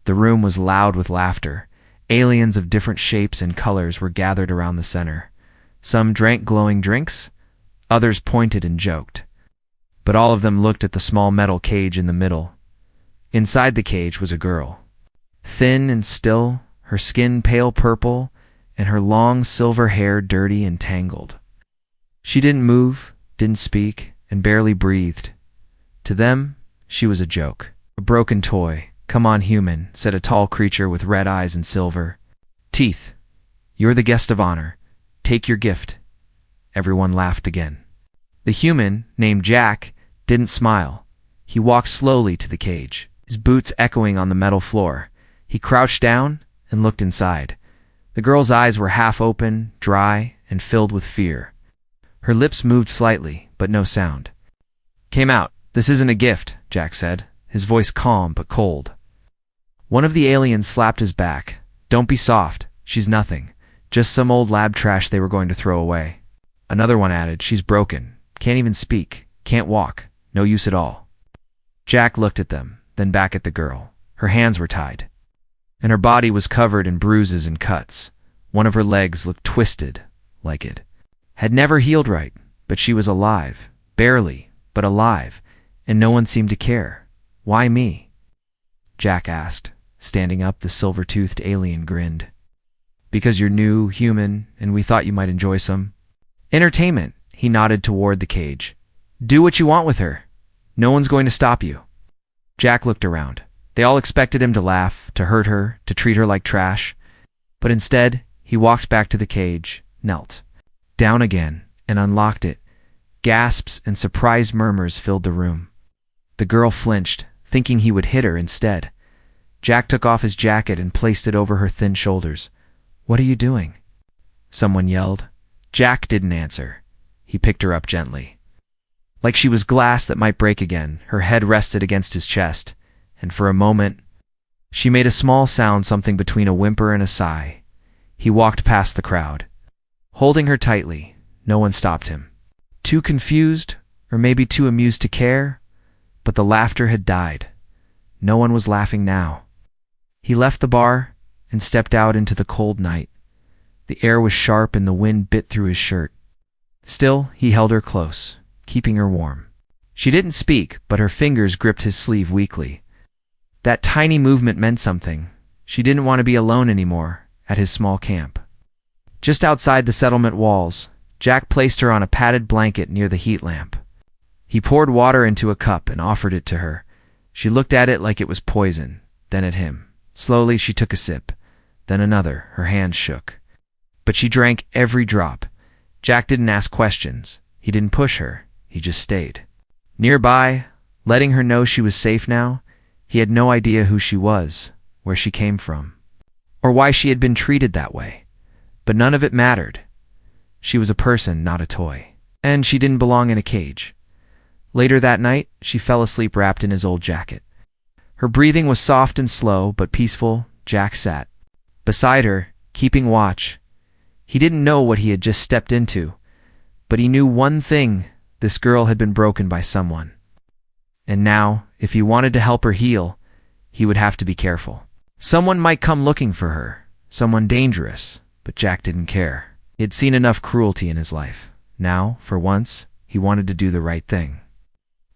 The room was loud with laughter. Aliens of different shapes and colors were gathered around the center. Some drank glowing drinks, others pointed and joked. But all of them looked at the small metal cage in the middle. Inside the cage was a girl. Thin and still, her skin pale purple, and her long silver hair dirty and tangled. She didn't move, didn't speak, and barely breathed. To them, she was a joke, a broken toy. "Come on, human," said a tall creature with red eyes and silver teeth. "You're the guest of honor. Take your gift." Everyone laughed again. The human, named Jack, didn't smile. He walked slowly to the cage, his boots echoing on the metal floor. He crouched down and looked inside. The girl's eyes were half open, dry, and filled with fear. Her lips moved slightly, but no sound. "Came out. This isn't a gift," Jack said, his voice calm but cold. One of the aliens slapped his back. "Don't be soft. She's nothing. Just some old lab trash they were going to throw away." Another one added, "She's broken. Can't even speak. Can't walk. No use at all." Jack looked at them, then back at the girl. Her hands were tied, and her body was covered in bruises and cuts. One of her legs looked twisted, like it had never healed right, but she was alive. Barely, but alive, and no one seemed to care. "Why me?" Jack asked. Standing up, the silver-toothed alien grinned. "Because you're new, human, and we thought you might enjoy some entertainment." He nodded toward the cage. "Do what you want with her. No one's going to stop you." Jack looked around. They all expected him to laugh, to hurt her, to treat her like trash. But instead, he walked back to the cage, knelt down again, and unlocked it. Gasps and surprised murmurs filled the room. The girl flinched, thinking he would hit her instead. Jack took off his jacket and placed it over her thin shoulders. "What are you doing?" someone yelled. Jack didn't answer. He picked her up gently. Like she was glass that might break again, her head rested against his chest, and for a moment, she made a small sound, something between a whimper and a sigh. He walked past the crowd. Holding her tightly, no one stopped him. Too confused, or maybe too amused to care, but the laughter had died. No one was laughing now. He left the bar and stepped out into the cold night. The air was sharp and the wind bit through his shirt. Still, he held her close, keeping her warm. She didn't speak, but her fingers gripped his sleeve weakly. That tiny movement meant something. She didn't want to be alone anymore at his small camp. Just outside the settlement walls, Jack placed her on a padded blanket near the heat lamp. He poured water into a cup and offered it to her. She looked at it like it was poison, then at him. Slowly, she took a sip, then another. Her hands shook. But she drank every drop. Jack didn't ask questions. He didn't push her. He just stayed. Nearby, letting her know she was safe now, he had no idea who she was, where she came from, or why she had been treated that way. But none of it mattered. She was a person, not a toy. And she didn't belong in a cage. Later that night, she fell asleep wrapped in his old jacket. Her breathing was soft and slow, but peaceful. Jack sat beside her, keeping watch. He didn't know what he had just stepped into, but he knew one thing: this girl had been broken by someone. And now, if he wanted to help her heal, he would have to be careful. Someone might come looking for her, someone dangerous, but Jack didn't care. He had seen enough cruelty in his life. Now, for once, he wanted to do the right thing,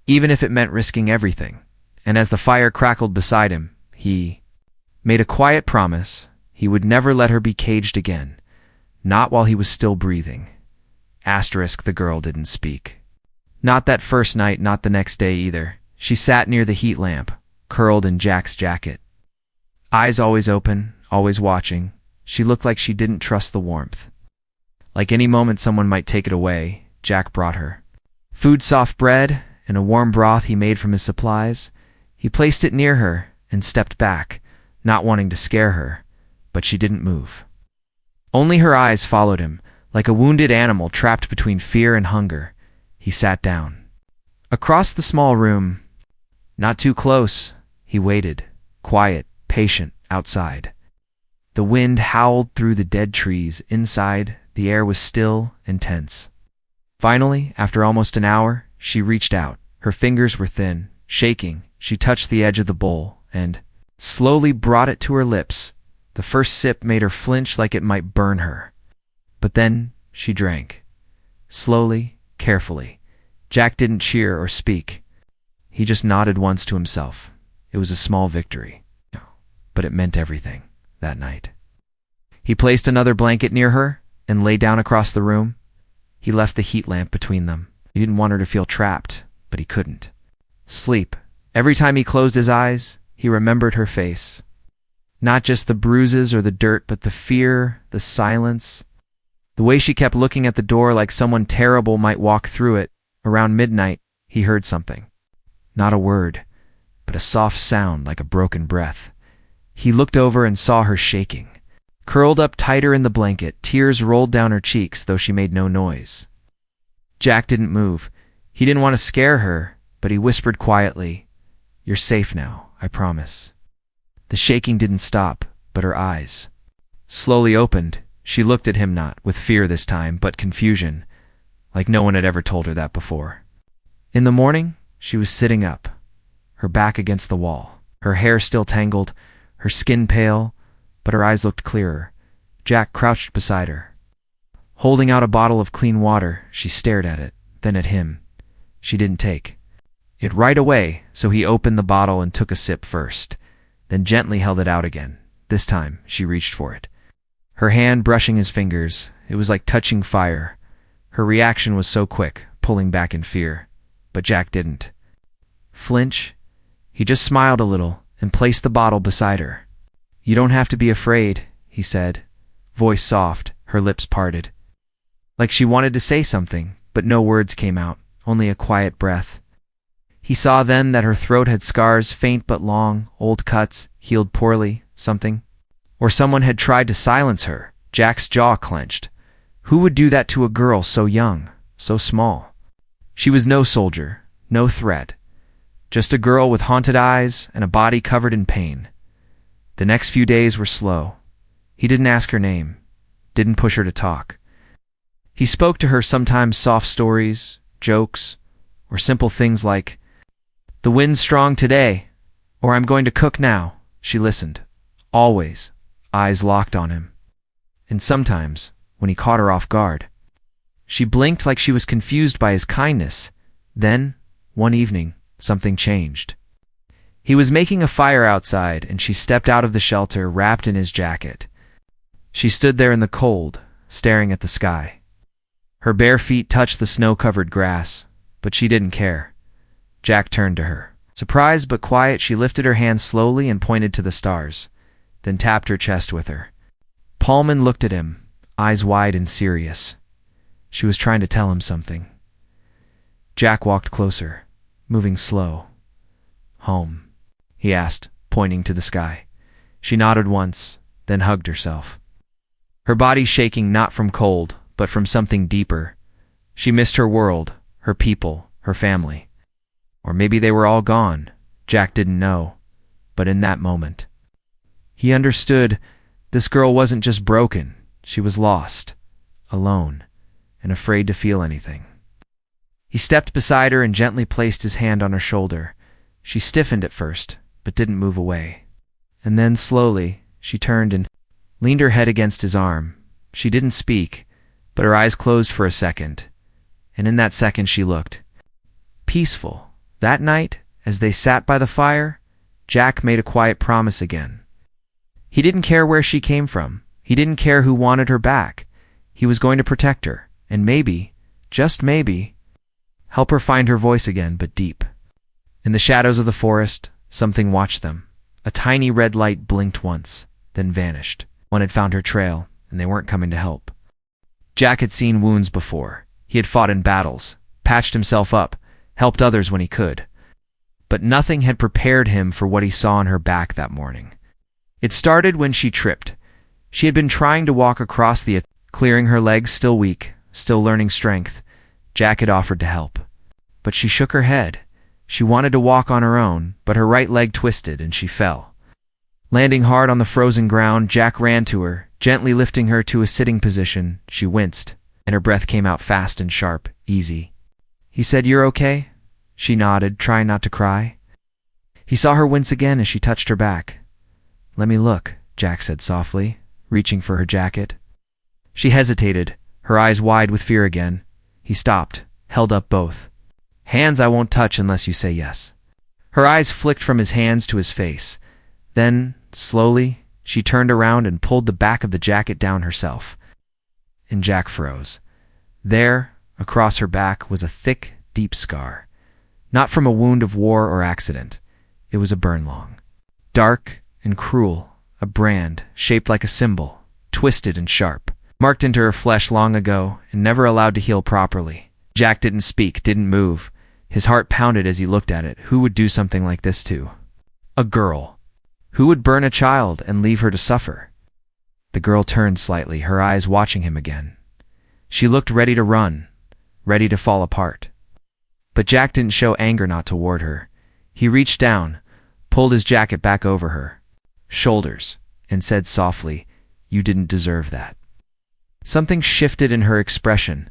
even if it meant risking everything. And as the fire crackled beside him, he made a quiet promise: he would never let her be caged again, not while he was still breathing. The girl didn't speak. Not that first night, not the next day either. She sat near the heat lamp, curled in Jack's jacket. Eyes always open, always watching. She looked like she didn't trust the warmth. Like any moment someone might take it away, Jack brought her food, soft bread, and a warm broth he made from his supplies. He placed it near her and stepped back, not wanting to scare her, but she didn't move. Only her eyes followed him, like a wounded animal trapped between fear and hunger. He sat down. Across the small room, not too close, he waited, quiet, patient, outside. The wind howled through the dead trees. Inside, the air was still and tense. Finally, after almost an hour, she reached out. Her fingers were thin, shaking. She touched the edge of the bowl, and slowly brought it to her lips. The first sip made her flinch like it might burn her. But then she drank. Slowly, carefully. Jack didn't cheer or speak. He just nodded once to himself. It was a small victory, but it meant everything that night. He placed another blanket near her and lay down across the room. He left the heat lamp between them. He didn't want her to feel trapped, but he couldn't. Sleep. Every time he closed his eyes, he remembered her face. Not just the bruises or the dirt, but the fear, the silence. The way she kept looking at the door like someone terrible might walk through it. Around midnight, he heard something. Not a word, but a soft sound like a broken breath. He looked over and saw her shaking. Curled up tighter in the blanket, tears rolled down her cheeks, though she made no noise. Jack didn't move. He didn't want to scare her, but he whispered quietly, "You're safe now, I promise." The shaking didn't stop, but her eyes slowly opened. She looked at him, not with fear this time, but confusion, like no one had ever told her that before. In the morning, she was sitting up, her back against the wall, her hair still tangled, her skin pale, but her eyes looked clearer. Jack crouched beside her. Holding out a bottle of clean water, she stared at it, then at him. She didn't take it right away, so he opened the bottle and took a sip first, then gently held it out again. This time, she reached for it. Her hand brushing his fingers, it was like touching fire. Her reaction was so quick, pulling back in fear. But Jack didn't flinch. He just smiled a little and placed the bottle beside her. "You don't have to be afraid," he said, voice soft, her lips parted. Like she wanted to say something, but no words came out, only a quiet breath. He saw then that her throat had scars, faint but long, old cuts, healed poorly, something. Or someone had tried to silence her. Jack's jaw clenched. Who would do that to a girl so young, so small? She was no soldier, no threat. Just a girl with haunted eyes and a body covered in pain. The next few days were slow. He didn't ask her name, didn't push her to talk. He spoke to her sometimes soft stories, jokes, or simple things like, "The wind's strong today," or "I'm going to cook now." She listened, always, eyes locked on him. And sometimes, when he caught her off guard, she blinked like she was confused by his kindness. Then, one evening, something changed. He was making a fire outside, and she stepped out of the shelter, wrapped in his jacket. She stood there in the cold, staring at the sky. Her bare feet touched the snow-covered grass, but she didn't care. Jack turned to her. Surprised but quiet, she lifted her hand slowly and pointed to the stars, then tapped her chest with her. Paulman looked at him, eyes wide and serious. She was trying to tell him something. Jack walked closer, moving slow. "Home?" he asked, pointing to the sky. She nodded once, then hugged herself. Her body shaking not from cold, but from something deeper. She missed her world, her people, her family. Or maybe they were all gone. Jack didn't know. But in that moment, he understood this girl wasn't just broken. She was lost, alone, and afraid to feel anything. He stepped beside her and gently placed his hand on her shoulder. She stiffened at first, but didn't move away. And then slowly, she turned and leaned her head against his arm. She didn't speak, but her eyes closed for a second. And in that second she looked peaceful. That night, as they sat by the fire, Jack made a quiet promise again. He didn't care where she came from. He didn't care who wanted her back. He was going to protect her, and maybe, just maybe, help her find her voice again, but deep. In the shadows of the forest, something watched them. A tiny red light blinked once, then vanished. One had found her trail, and they weren't coming to help. Jack had seen wounds before. He had fought in battles, patched himself up, helped others when he could. But nothing had prepared him for what he saw on her back that morning. It started when she tripped. She had been trying to walk across the clearing, her legs still weak, still learning strength. Jack had offered to help. But she shook her head. She wanted to walk on her own, but her right leg twisted and she fell. Landing hard on the frozen ground, Jack ran to her, gently lifting her to a sitting position. She winced, and her breath came out fast and sharp, easy. He said, "You're okay?" She nodded, trying not to cry. He saw her wince again as she touched her back. Let me look, Jack said softly, reaching for her jacket. She hesitated, her eyes wide with fear again. He stopped, held up both hands. I won't touch unless you say yes. Her eyes flicked from his hands to his face. Then, slowly, she turned around and pulled the back of the jacket down herself. And Jack froze. There, across her back, was a thick, deep scar. Not from a wound of war or accident. It was a burn long. Dark and cruel, a brand, shaped like a symbol, twisted and sharp, marked into her flesh long ago and never allowed to heal properly. Jack didn't speak, didn't move. His heart pounded as he looked at it. Who would do something like this to a girl? Who would burn a child and leave her to suffer? The girl turned slightly, her eyes watching him again. She looked ready to run, ready to fall apart. But Jack didn't show anger not toward her. He reached down, pulled his jacket back over her shoulders, and said softly, "You didn't deserve that." Something shifted in her expression.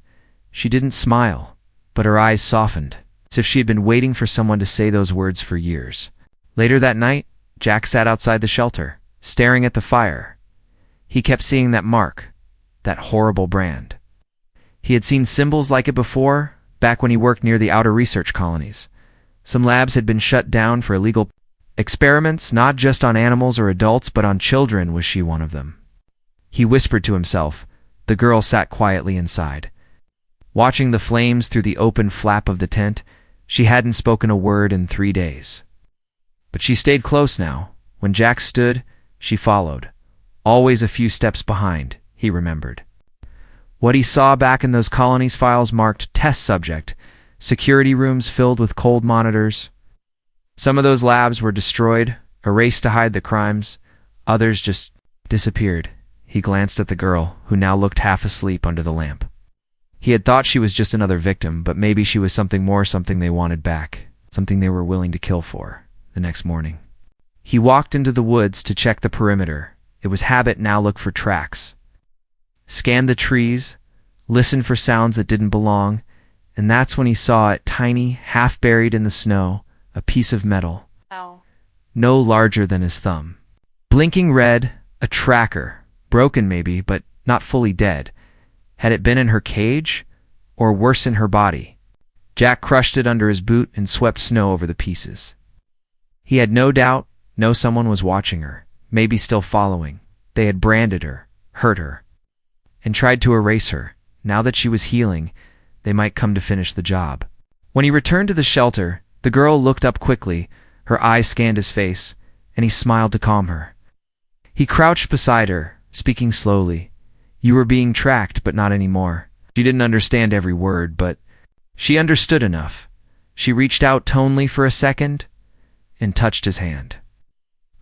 She didn't smile, but her eyes softened, as if she had been waiting for someone to say those words for years. Later that night, Jack sat outside the shelter, staring at the fire. He kept seeing that mark, that horrible brand. He had seen symbols like it before, back when he worked near the outer research colonies. Some labs had been shut down for illegal experiments, not just on animals or adults, but on children. Was she one of them? He whispered to himself. The girl sat quietly inside, watching the flames through the open flap of the tent. She hadn't spoken a word in 3 days. But she stayed close now. When Jack stood, she followed. Always a few steps behind, he remembered. What he saw back in those colonies files marked test subject, security rooms filled with cold monitors. Some of those labs were destroyed, erased to hide the crimes. Others just disappeared. He glanced at the girl, who now looked half asleep under the lamp. He had thought she was just another victim, but maybe she was something more, something they wanted back, something they were willing to kill for. The next morning, he walked into the woods to check the perimeter. It was habit now. Look for tracks, scanned the trees, listened for sounds that didn't belong, and that's when he saw it, tiny, half buried in the snow, a piece of metal. Ow. No larger than his thumb. Blinking red, a tracker, broken maybe, but not fully dead. Had it been in her cage, or worse, in her body? Jack crushed it under his boot and swept snow over the pieces. He had no doubt, someone was watching her, maybe still following. They had branded her, hurt her, and tried to erase her. Now that she was healing, they might come to finish the job. When he returned to the shelter, the girl looked up quickly. Her eyes scanned his face, and he smiled to calm her. He crouched beside her, speaking slowly. You were being tracked, but not anymore. She didn't understand every word, but she understood enough. She reached out tonely for a second and touched his hand.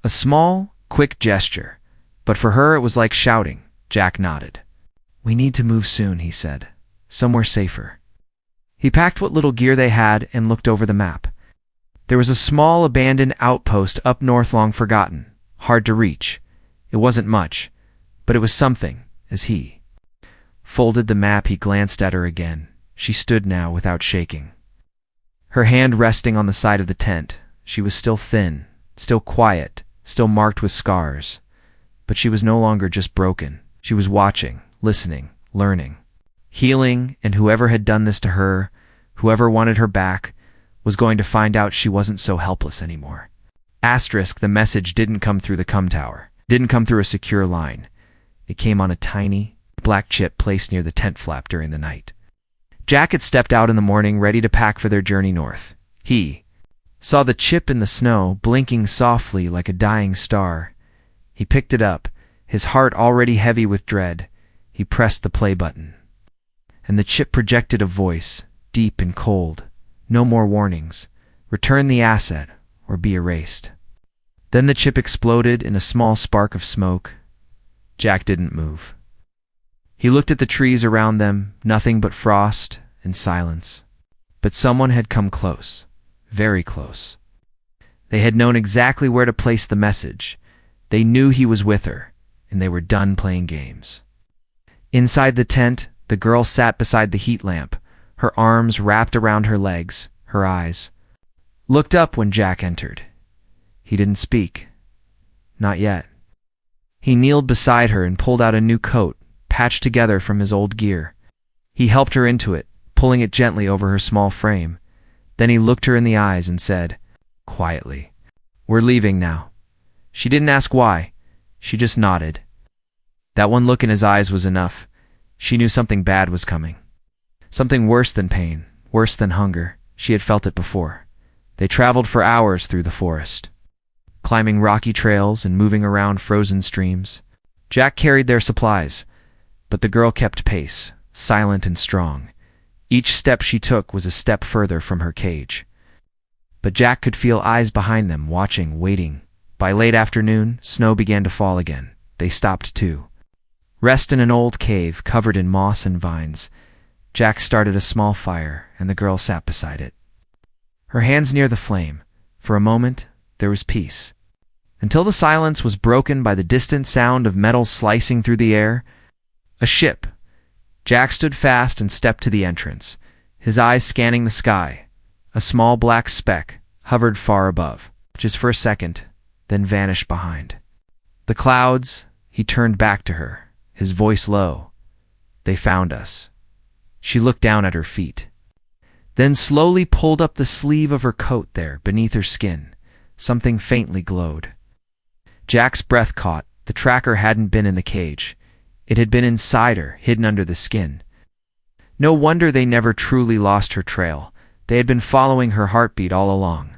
A small, quick gesture, but for her it was like shouting. Jack nodded. We need to move soon, he said. Somewhere safer. He packed what little gear they had and looked over the map. There was a small abandoned outpost up north, long forgotten, hard to reach. It wasn't much, but it was something. As he folded the map, he glanced at her again. She stood now without shaking, her hand resting on the side of the tent. She was still thin, still quiet, still marked with scars. But she was no longer just broken. She was watching, listening, learning, healing, and whoever had done this to her, whoever wanted her back, was going to find out she wasn't so helpless anymore. Asterisk, the message didn't come through the cum tower, didn't come through a secure line. It came on a tiny, black chip placed near the tent flap during the night. Jack had stepped out in the morning, ready to pack for their journey north. He saw the chip in the snow, blinking softly like a dying star. He picked it up, his heart already heavy with dread. He pressed the play button, and the chip projected a voice, deep and cold. No more warnings. Return the asset, or be erased. Then the chip exploded in a small spark of smoke. Jack didn't move. He looked at the trees around them, nothing but frost and silence. But someone had come close, very close. They had known exactly where to place the message. They knew he was with her, and they were done playing games. Inside the tent, the girl sat beside the heat lamp, her arms wrapped around her legs, her eyes looked up when Jack entered. He didn't speak. Not yet. He kneeled beside her and pulled out a new coat, patched together from his old gear. He helped her into it, pulling it gently over her small frame. Then he looked her in the eyes and said, quietly, "We're leaving now." She didn't ask why. She just nodded. That one look in his eyes was enough. She knew something bad was coming. Something worse than pain, worse than hunger. She had felt it before. They traveled for hours through the forest, climbing rocky trails and moving around frozen streams. Jack carried their supplies, but the girl kept pace, silent and strong. Each step she took was a step further from her cage. But Jack could feel eyes behind them, watching, waiting. By late afternoon, snow began to fall again. They stopped too. Rest in an old cave covered in moss and vines. Jack started a small fire, and the girl sat beside it, her hands near the flame. For a moment, there was peace, until the silence was broken by the distant sound of metal slicing through the air. A ship. Jack stood fast and stepped to the entrance, his eyes scanning the sky. A small black speck hovered far above, just for a second, then vanished behind the clouds. He turned back to her, his voice low. "They found us." She looked down at her feet, then slowly pulled up the sleeve of her coat. There, beneath her skin, something faintly glowed. Jack's breath caught. The tracker hadn't been in the cage. It had been inside her, hidden under the skin. No wonder they never truly lost her trail. They had been following her heartbeat all along.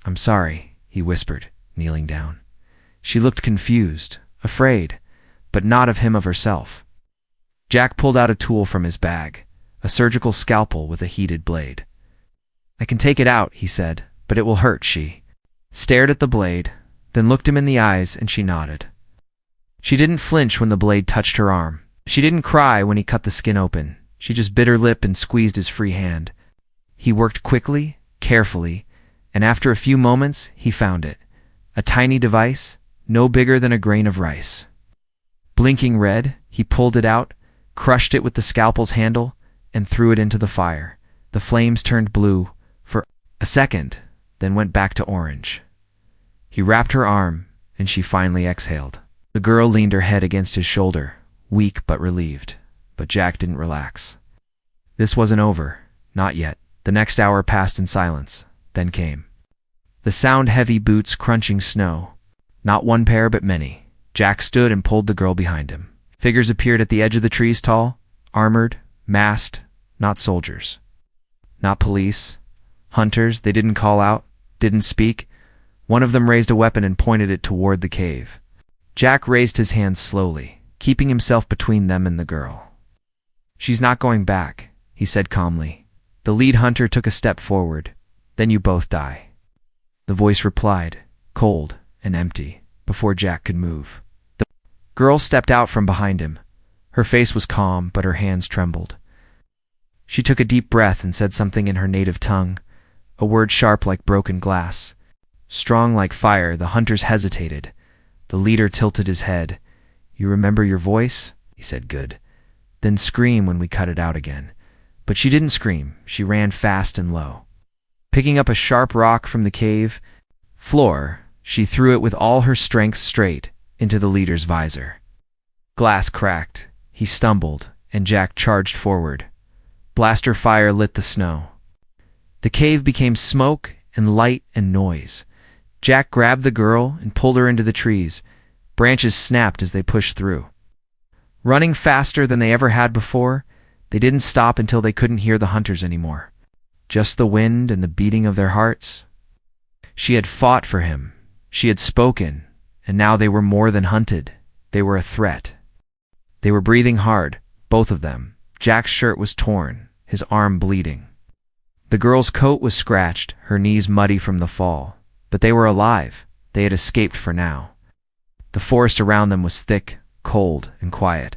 "I'm sorry," he whispered, kneeling down. She looked confused, afraid, but not of him, of herself. Jack pulled out a tool from his bag, a surgical scalpel with a heated blade. "I can take it out," he said, "but it will hurt." She stared at the blade, then looked him in the eyes, and she nodded. She didn't flinch when the blade touched her arm. She didn't cry when he cut the skin open. She just bit her lip and squeezed his free hand. He worked quickly, carefully, and after a few moments, he found it. A tiny device, no bigger than a grain of rice. Blinking red, he pulled it out, crushed it with the scalpel's handle, and threw it into the fire. The flames turned blue for a second, then went back to orange. He wrapped her arm, and she finally exhaled. The girl leaned her head against his shoulder, weak but relieved. But Jack didn't relax. This wasn't over. Not yet. The next hour passed in silence. Then came the sound, heavy boots crunching snow. Not one pair, but many. Jack stood and pulled the girl behind him. Figures appeared at the edge of the trees, tall, armored, masked. Not soldiers. Not police. Hunters. They didn't call out, didn't speak. One of them raised a weapon and pointed it toward the cave. Jack raised his hands slowly, keeping himself between them and the girl. "She's not going back," he said calmly. The lead hunter took a step forward. "Then you both die." The voice replied, cold and empty, before Jack could move. The girl stepped out from behind him. Her face was calm, but her hands trembled. She took a deep breath and said something in her native tongue, a word sharp like broken glass, strong like fire. The hunters hesitated. The leader tilted his head. "You remember your voice?" he said. "Good. Then scream when we cut it out again." But she didn't scream. She ran fast and low. Picking up a sharp rock from the cave floor, she threw it with all her strength straight into the leader's visor. Glass cracked. He stumbled, and Jack charged forward. Blaster fire lit the snow. The cave became smoke and light and noise. Jack grabbed the girl and pulled her into the trees. Branches snapped as they pushed through. Running faster than they ever had before, they didn't stop until they couldn't hear the hunters anymore. Just the wind and the beating of their hearts. She had fought for him. She had spoken, and now they were more than hunted. They were a threat. They were breathing hard, both of them. Jack's shirt was torn, his arm bleeding. The girl's coat was scratched, her knees muddy from the fall. But they were alive. They had escaped for now. The forest around them was thick, cold, and quiet.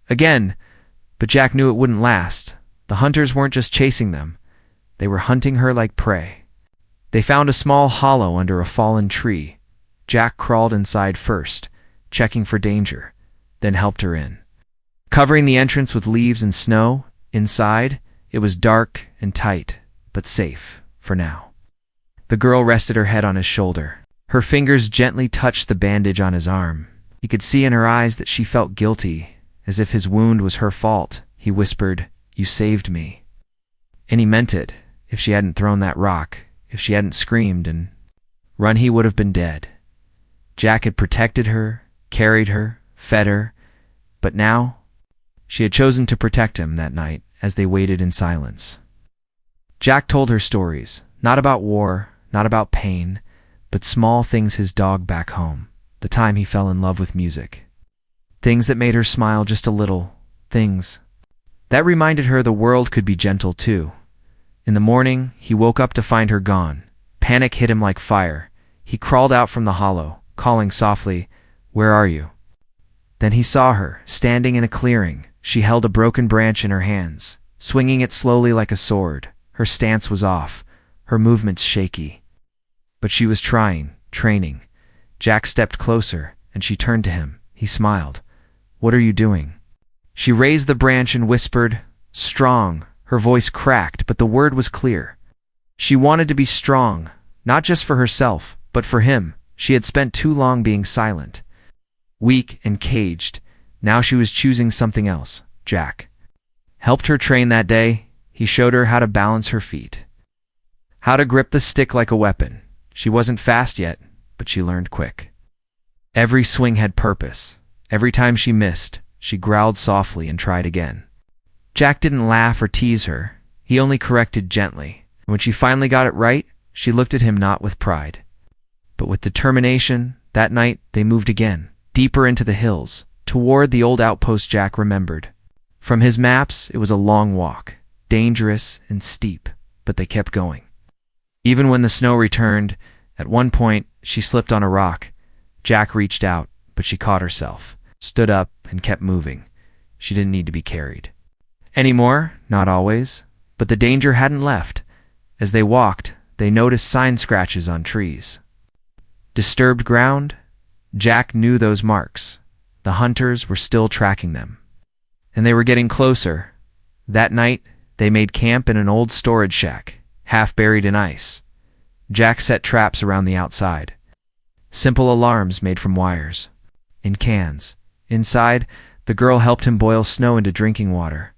Again, but Jack knew it wouldn't last. The hunters weren't just chasing them. They were hunting her like prey. They found a small hollow under a fallen tree. Jack crawled inside first, checking for danger, then helped her in. Covering the entrance with leaves and snow, inside, it was dark and tight, but safe, for now. The girl rested her head on his shoulder. Her fingers gently touched the bandage on his arm. He could see in her eyes that she felt guilty, as if his wound was her fault. He whispered, "You saved me." And he meant it. If she hadn't thrown that rock, if she hadn't screamed and run, he would have been dead. Jack had protected her, carried her, fed her, but now she had chosen to protect him that night as they waited in silence. Jack told her stories, not about war, not about pain, but small things: his dog back home, the time he fell in love with music, things that made her smile just a little, things that reminded her the world could be gentle too. In the morning, he woke up to find her gone. Panic hit him like fire. He crawled out from the hollow, calling softly, "Where are you?" Then he saw her, standing in a clearing. She held a broken branch in her hands, swinging it slowly like a sword. Her stance was off, her movements shaky. But she was training. Jack stepped closer, and she turned to him. He smiled. "What are you doing?" She raised the branch and whispered, "Strong." Her voice cracked, but the word was clear. She wanted to be strong, not just for herself, but for him. She had spent too long being silent, weak and caged. Now she was choosing something else. Jack helped her train that day. He showed her how to balance her feet, how to grip the stick like a weapon. She wasn't fast yet, but she learned quick. Every swing had purpose. Every time she missed, she growled softly and tried again. Jack didn't laugh or tease her. He only corrected gently. When she finally got it right, she looked at him not with pride, but with determination. That night, they moved again, deeper into the hills, toward the old outpost Jack remembered. From his maps, it was a long walk, dangerous and steep, but they kept going. Even when the snow returned, at one point, she slipped on a rock. Jack reached out, but she caught herself, stood up, and kept moving. She didn't need to be carried anymore, not always, but the danger hadn't left. As they walked, they noticed sign scratches on trees. Disturbed ground? Jack knew those marks. The hunters were still tracking them. And they were getting closer. That night, they made camp in an old storage shack, half buried in ice. Jack set traps around the outside. Simple alarms made from wires. In cans. Inside, the girl helped him boil snow into drinking water.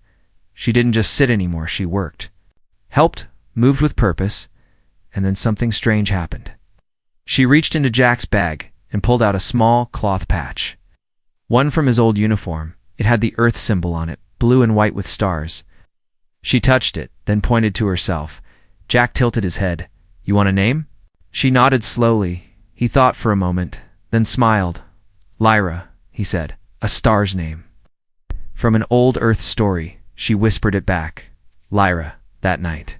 She didn't just sit anymore, she worked. Helped, moved with purpose, and then something strange happened. She reached into Jack's bag and pulled out a small cloth patch. One from his old uniform. It had the Earth symbol on it, blue and white with stars. She touched it, then pointed to herself. Jack tilted his head. "You want a name?" She nodded slowly. He thought for a moment, then smiled. "Lyra," he said, "a star's name." From an old Earth story, she whispered it back. Lyra, that night.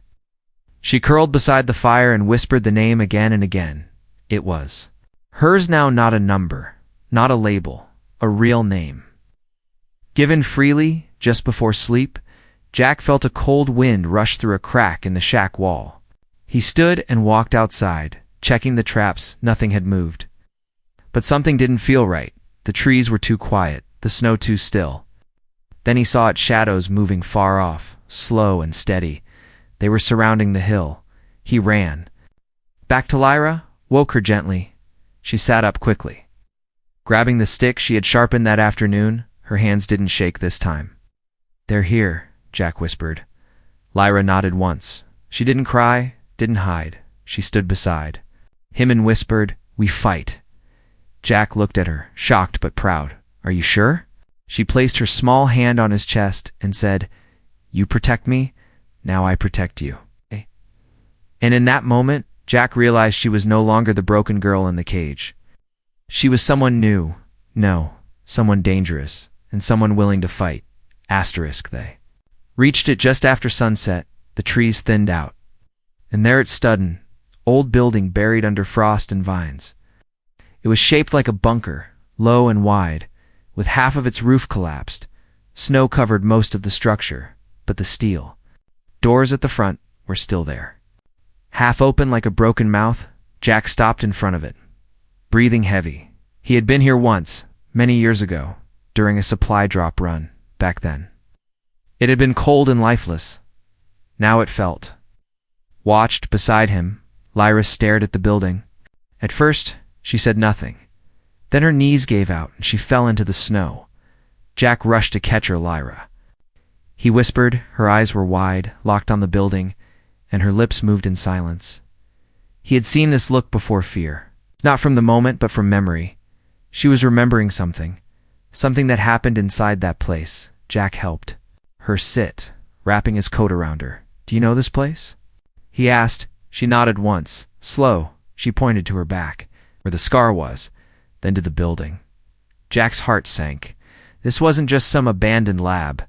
She curled beside the fire and whispered the name again and again. It was hers now, not a number, not a label, a real name. Given freely, just before sleep, Jack felt a cold wind rush through a crack in the shack wall. He stood and walked outside, checking the traps. Nothing had moved. But something didn't feel right. The trees were too quiet, the snow too still. Then he saw its shadows moving far off, slow and steady. They were surrounding the hill. He ran. Back to Lyra, woke her gently. She sat up quickly. Grabbing the stick she had sharpened that afternoon, her hands didn't shake this time. "They're here," Jack whispered. Lyra nodded once. She didn't cry, didn't hide. She stood beside him and whispered, "We fight." Jack looked at her, shocked but proud. "Are you sure?" She placed her small hand on his chest and said, "You protect me, now I protect you." And in that moment, Jack realized she was no longer the broken girl in the cage. She was someone new. No, someone dangerous, and someone willing to fight. They reached it just after sunset. The trees thinned out. And there it stood, an old building buried under frost and vines. It was shaped like a bunker, low and wide, with half of its roof collapsed. Snow covered most of the structure, but the steel doors at the front were still there. Half open like a broken mouth, Jack stopped in front of it, breathing heavy. He had been here once, many years ago, during a supply drop run, back then. It had been cold and lifeless. Now it felt. Watched beside him, Lyra stared at the building. At first, she said nothing. Then her knees gave out and she fell into the snow. Jack rushed to catch her, Lyra. He whispered, her eyes were wide, locked on the building, and her lips moved in silence. He had seen this look before, fear. Not from the moment, but from memory. She was remembering something. Something that happened inside that place. Jack helped her sit, wrapping his coat around her. "Do you know this place?" he asked. She nodded once. Slow, she pointed to her back, where the scar was, then to the building. Jack's heart sank. This wasn't just some abandoned lab.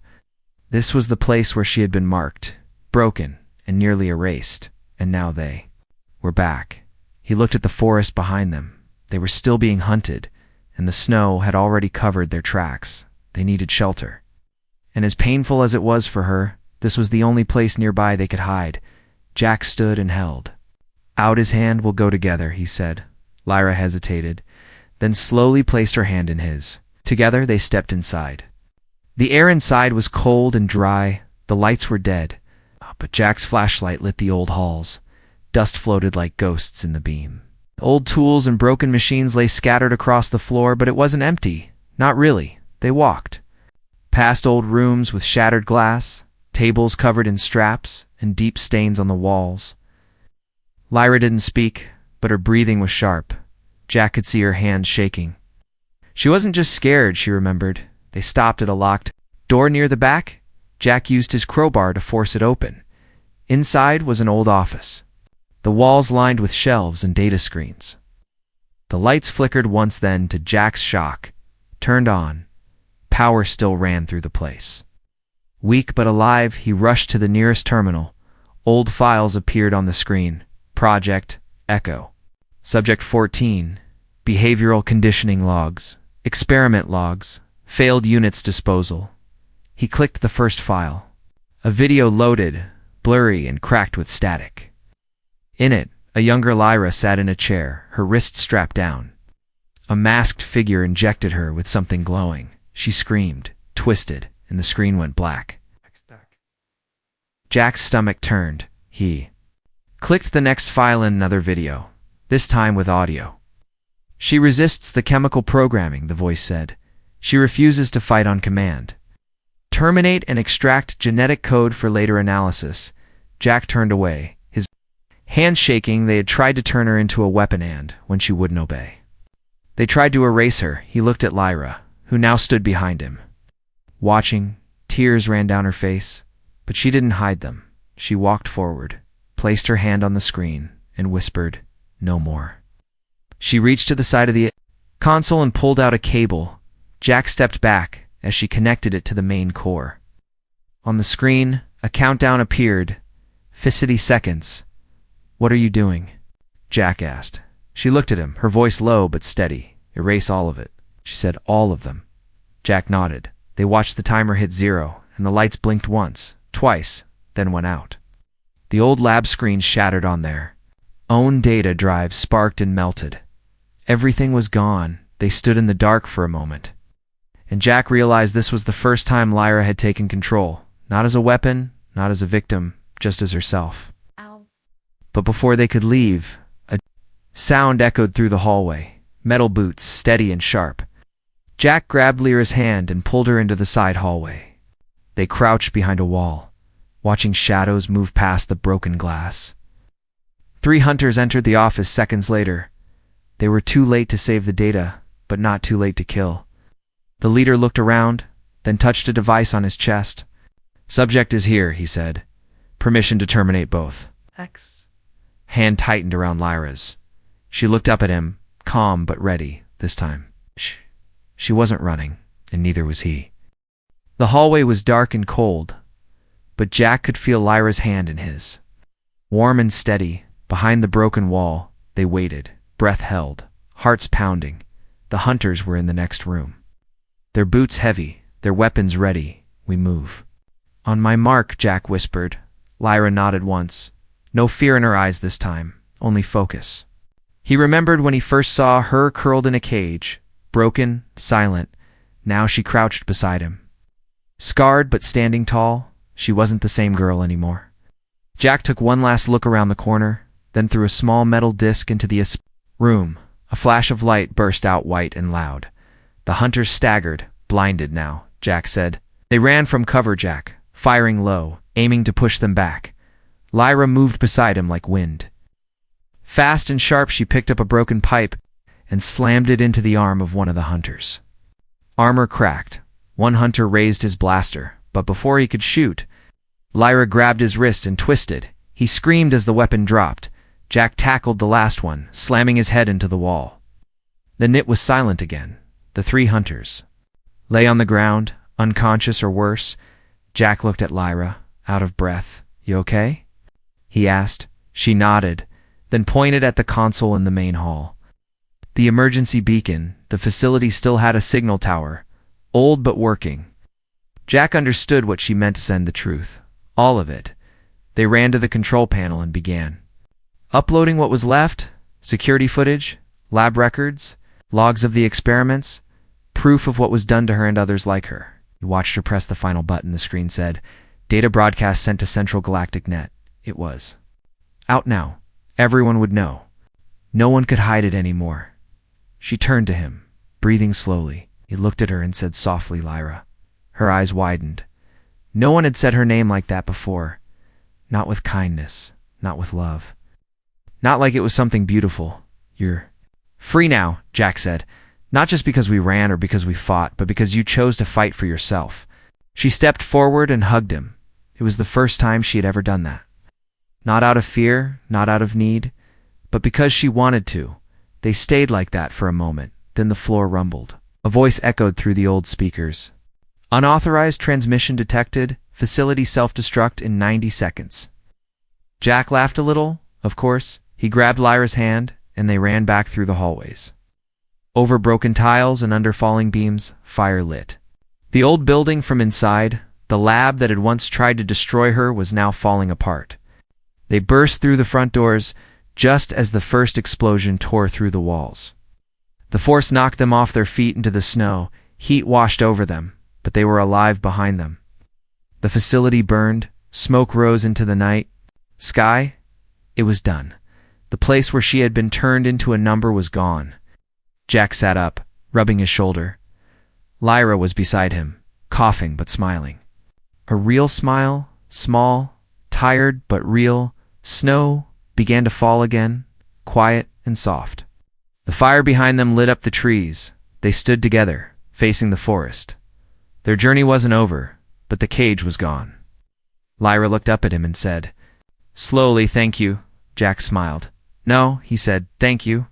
This was the place where she had been marked, broken, and nearly erased. And now they were back. He looked at the forest behind them. They were still being hunted, and the snow had already covered their tracks. They needed shelter. And as painful as it was for her, this was the only place nearby they could hide. Jack stood and held out his hand. "We'll go together," he said. Lyra hesitated, then slowly placed her hand in his. Together they stepped inside. The air inside was cold and dry. The lights were dead, but Jack's flashlight lit the old halls. Dust floated like ghosts in the beam. Old tools and broken machines lay scattered across the floor, but it wasn't empty. Not really. They walked past old rooms with shattered glass, tables covered in straps, and deep stains on the walls. Lyra didn't speak, but her breathing was sharp. Jack could see her hands shaking. She wasn't just scared, she remembered. They stopped at a locked door near the back. Jack used his crowbar to force it open. Inside was an old office, the walls lined with shelves and data screens. The lights flickered once, then, to Jack's shock, turned on. Power still ran through the place. Weak but alive, he rushed to the nearest terminal. Old files appeared on the screen. Project Echo. Subject 14. Behavioral conditioning logs. Experiment logs. Failed units disposal. He clicked the first file. A video loaded, blurry and cracked with static. In it, a younger Lyra sat in a chair, her wrists strapped down. A masked figure injected her with something glowing. She screamed, twisted, and the screen went black. Jack's stomach turned. He clicked the next file in another video, this time with audio. "She resists the chemical programming," the voice said. "She refuses to fight on command. Terminate and extract genetic code for later analysis." Jack turned away, his hands shaking. They had tried to turn her into a weapon, and when she wouldn't obey, they tried to erase her. He looked at Lyra, who now stood behind him. Watching, tears ran down her face, but she didn't hide them. She walked forward, placed her hand on the screen, and whispered, "No more." She reached to the side of the console and pulled out a cable. Jack stepped back as she connected it to the main core. On the screen, a countdown appeared. 50 seconds. "What are you doing?" Jack asked. She looked at him, her voice low but steady. "Erase all of it," she said. "All of them." Jack nodded. They watched the timer hit 0, and the lights blinked once, twice, then went out. The old lab screen shattered on their own data drive, sparked and melted. Everything was gone. They stood in the dark for a moment. And Jack realized this was the first time Lyra had taken control. Not as a weapon, not as a victim, just as herself. Ow. But before they could leave, a sound echoed through the hallway. Metal boots, steady and sharp. Jack grabbed Lyra's hand and pulled her into the side hallway. They crouched behind a wall, watching shadows move past the broken glass. 3 hunters entered the office seconds later. They were too late to save the data, but not too late to kill. The leader looked around, then touched a device on his chest. "Subject is here," he said. "Permission to terminate both." X. Hand tightened around Lyra's. She looked up at him, calm but ready, this time. She wasn't running, and neither was he. The hallway was dark and cold, but Jack could feel Lyra's hand in his. Warm and steady, behind the broken wall, they waited, breath held, hearts pounding. The hunters were in the next room. Their boots heavy, their weapons ready. "We move." "On my mark," Jack whispered. Lyra nodded once. No fear in her eyes this time, only focus. He remembered when he first saw her curled in a cage, broken, silent. Now she crouched beside him. Scarred but standing tall, she wasn't the same girl anymore. Jack took one last look around the corner, then threw a small metal disc into the room. A flash of light burst out white and loud. The hunters staggered, blinded now, Jack said. They ran from cover, Jack, firing low, aiming to push them back. Lyra moved beside him like wind. Fast and sharp, she picked up a broken pipe and slammed it into the arm of one of the hunters. Armor cracked. One hunter raised his blaster, but before he could shoot, Lyra grabbed his wrist and twisted. He screamed as the weapon dropped. Jack tackled the last one, slamming his head into the wall. Then it was silent again. The three hunters lay on the ground, unconscious or worse. Jack looked at Lyra, out of breath. "You okay?" he asked. She nodded, then pointed at the console in the main hall. The emergency beacon, the facility still had a signal tower, old but working. Jack understood what she meant to send the truth. All of it. They ran to the control panel and began uploading what was left: security footage, lab records, logs of the experiments, proof of what was done to her and others like her. He watched her press the final button. The screen said, "Data broadcast sent to Central Galactic Net." It was out now. Everyone would know. No one could hide it anymore. She turned to him, breathing slowly. He looked at her and said softly, "Lyra." Her eyes widened. No one had said her name like that before. Not with kindness, not with love. Not like it was something beautiful. "You're free now," Jack said. "Not just because we ran or because we fought, but because you chose to fight for yourself." She stepped forward and hugged him. It was the first time she had ever done that. Not out of fear, not out of need, but because she wanted to. They stayed like that for a moment, then the floor rumbled. A voice echoed through the old speakers. "Unauthorized transmission detected. Facility self-destruct in 90 seconds. Jack laughed a little, of course. He grabbed Lyra's hand, and they ran back through the hallways. Over broken tiles and under falling beams, fire lit. The old building from inside, the lab that had once tried to destroy her, was now falling apart. They burst through the front doors just as the first explosion tore through the walls. The force knocked them off their feet into the snow. Heat washed over them, but they were alive behind them. The facility burned. Smoke rose into the night sky. It was done. The place where she had been turned into a number was gone. Jack sat up, rubbing his shoulder. Lyra was beside him, coughing but smiling. A real smile, small, tired but real. Snow began to fall again, quiet and soft. The fire behind them lit up the trees. They stood together, facing the forest. Their journey wasn't over, but the cage was gone. Lyra looked up at him and said, "Slowly, thank you." Jack smiled. "No," he said, "thank you."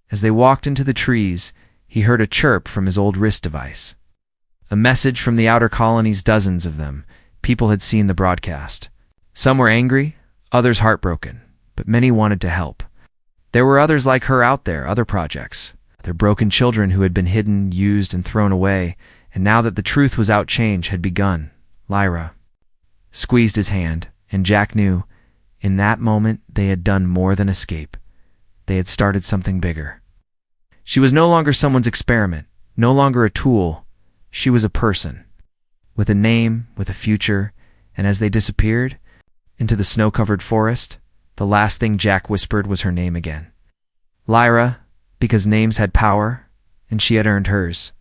As they walked into the trees, he heard a chirp from his old wrist device. A message from the outer colonies, dozens of them. People had seen the broadcast. Some were angry, others heartbroken, but many wanted to help. There were others like her out there, other projects. Their broken children who had been hidden, used, and thrown away, and now that the truth was out, change had begun. Lyra squeezed his hand, and Jack knew, in that moment, they had done more than escape. They had started something bigger. She was no longer someone's experiment, no longer a tool. She was a person, with a name, with a future, and as they disappeared into the snow-covered forest, the last thing Jack whispered was her name again. Lyra, because names had power, and she had earned hers.